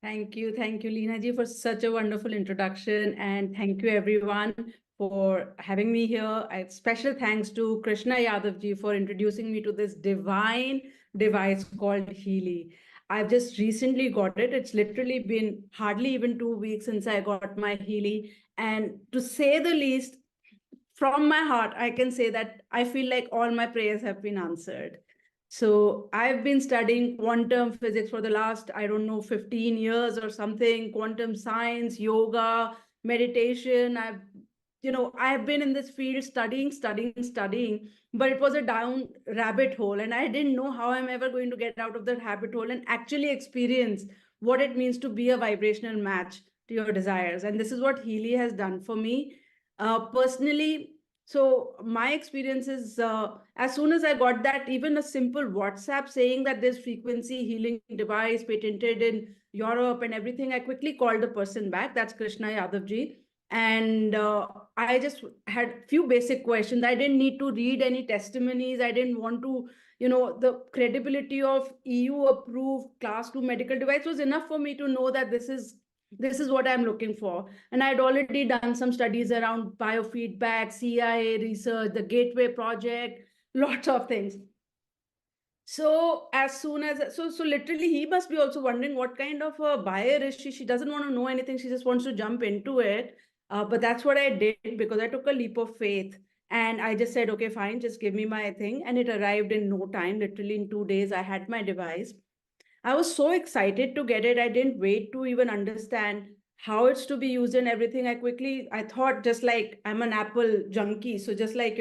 Thank you, Leena ji, for such a wonderful introduction, and thank you everyone for having me here. Special thanks to Krishna Yadav ji for introducing me to this divine device called Healy. I've just recently got it. It's literally been hardly even 2 weeks since I got my Healy, and to say the least, from my heart, I can say that I feel like all my prayers have been answered. So I've been studying quantum physics for the last, I don't know, 15 years or something, quantum science, yoga, meditation. I've been in this field studying, but it was a down rabbit hole. And I didn't know how I'm ever going to get out of that rabbit hole and actually experience what it means to be a vibrational match to your desires. And this is what Healy has done for me personally. So my experience is, as soon as I got that, even a simple WhatsApp saying that this frequency healing device patented in Europe and everything, I quickly called the person back. That's Krishna Yadav ji. And I just had few basic questions. I didn't need to read any testimonies. I didn't want to, the credibility of EU approved class 2 medical device was enough for me to know that this is what I'm looking for. And I'd already done some studies around biofeedback, CIA research, the Gateway Project, lots of things. So as soon as so literally he must be also wondering what kind of a buyer is she. She doesn't want to know anything. She just wants to jump into it. But that's what I did because I took a leap of faith. And I just said, okay, fine, just give me my thing. And it arrived in no time. Literally in 2 days, I had my device. I was so excited to get it. I didn't wait to even understand how it's to be used and everything. I thought just like I'm an Apple junkie. So just like,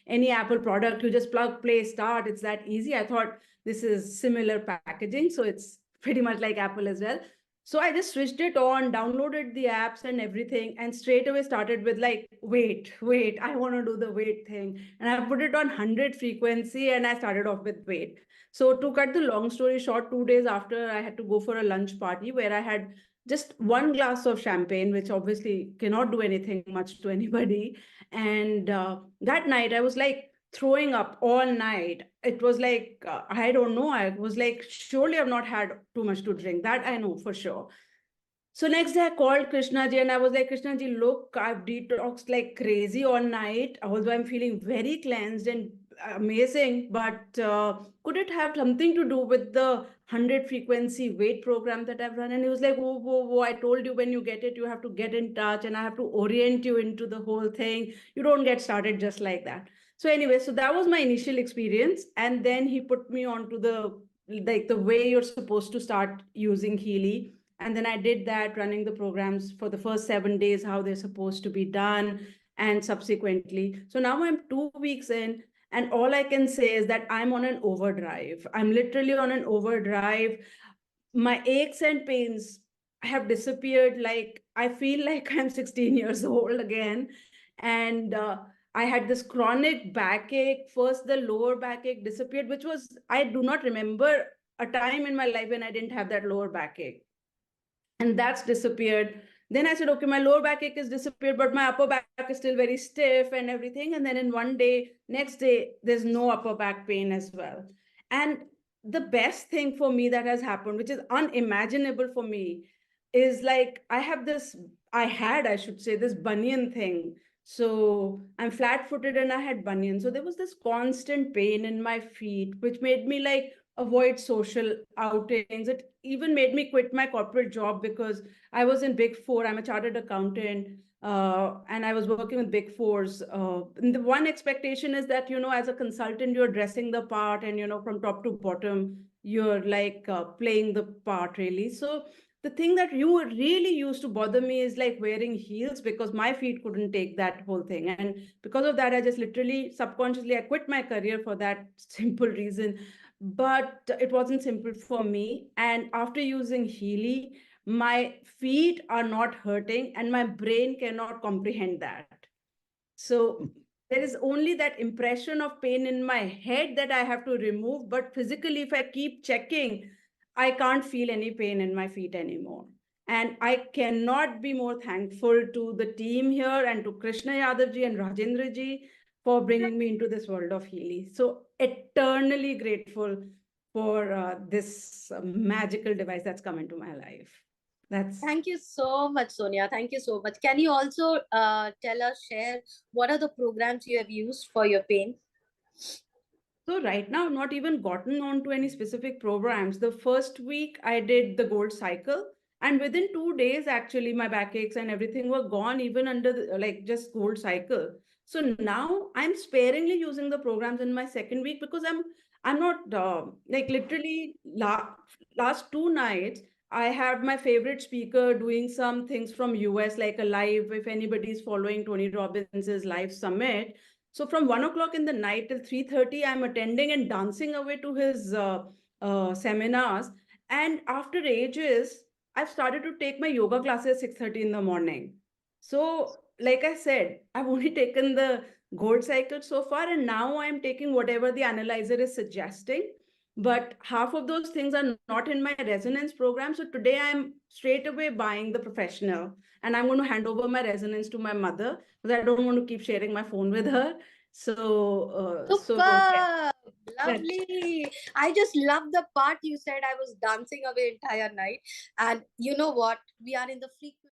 any Apple product, you just plug, play, start. It's that easy. I thought this is similar packaging. So it's pretty much like Apple as well. So I just switched it on, downloaded the apps and everything, and straight away started with like, wait, I want to do the wait thing. And I put it on 100 frequency and I started off with wait. So to cut the long story short, 2 days after, I had to go for a lunch party where I had just one glass of champagne, which obviously cannot do anything much to anybody. And that night, I was like throwing up all night. It was like, I don't know. I was like, surely I've not had too much to drink. That I know for sure. So next day I called Krishna ji and I was like, Krishna ji, look, I've detoxed like crazy all night. Although I'm feeling very cleansed and amazing, but could it have something to do with the 100 frequency weight program that I've run? And he was like, whoa, whoa, whoa, I told you when you get it, you have to get in touch and I have to orient you into the whole thing. You don't get started just like that. So anyway, so that was my initial experience. And then he put me onto the way you're supposed to start using Healy. And then I did that, running the programs for the first 7 days, how they're supposed to be done, and subsequently. So now I'm 2 weeks in, and all I can say is that I'm on an overdrive. I'm literally on an overdrive. My aches and pains have disappeared. Like, I feel like I'm 16 years old again. And I had this chronic backache. First, the lower backache disappeared, which was, I do not remember a time in my life when I didn't have that lower backache, and that's disappeared. Then I said, okay, my lower backache is disappeared, but my upper back is still very stiff and everything. And then in one day, next day, there's no upper back pain as well. And the best thing for me that has happened, which is unimaginable for me, is like I should say, this bunion thing. So I'm flat footed and I had bunion. So there was this constant pain in my feet, which made me like avoid social outings. It even made me quit my corporate job because I was in Big Four. I'm a chartered accountant, and I was working with Big Fours. And the one expectation is that, as a consultant, you're dressing the part, and, from top to bottom, you're like playing the part really. So the thing that you really used to bother me is like wearing heels, because my feet couldn't take that whole thing. And because of that, I just literally subconsciously, I quit my career for that simple reason. But it wasn't simple for me. And after using Healy, my feet are not hurting and my brain cannot comprehend that. So there is only that impression of pain in my head that I have to remove. But physically, if I keep checking, I can't feel any pain in my feet anymore. And I cannot be more thankful to the team here and to Krishna Yadav ji and Rajendra ji for bringing me into this world of Healy. So eternally grateful for this magical device that's come into my life. Thank you so much, Sonia. Thank you so much. Can you also share what are the programs you have used for your pain? So right now, I've not even gotten on to any specific programs. The first week I did the gold cycle, and within 2 days, actually, my backaches and everything were gone, even under the, like just gold cycle. So now I'm sparingly using the programs in my second week because I'm not like literally last 2 nights. I had my favorite speaker doing some things from US, like a live. If anybody is following Tony Robbins's live summit, so from 1 o'clock in the night till 3:30, I'm attending and dancing away to his seminars. And after ages, I've started to take my yoga classes at 6:30 in the morning. So, like I said, I've only taken the gold cycle so far, and now I'm taking whatever the analyzer is suggesting. But half of those things are not in my resonance program. So today I'm straight away buying the professional, and I'm going to hand over my resonance to my mother because I don't want to keep sharing my phone with her. So yeah, Super, that, lovely. I just love the part you said I was dancing away entire night. And you know what? We are in the frequency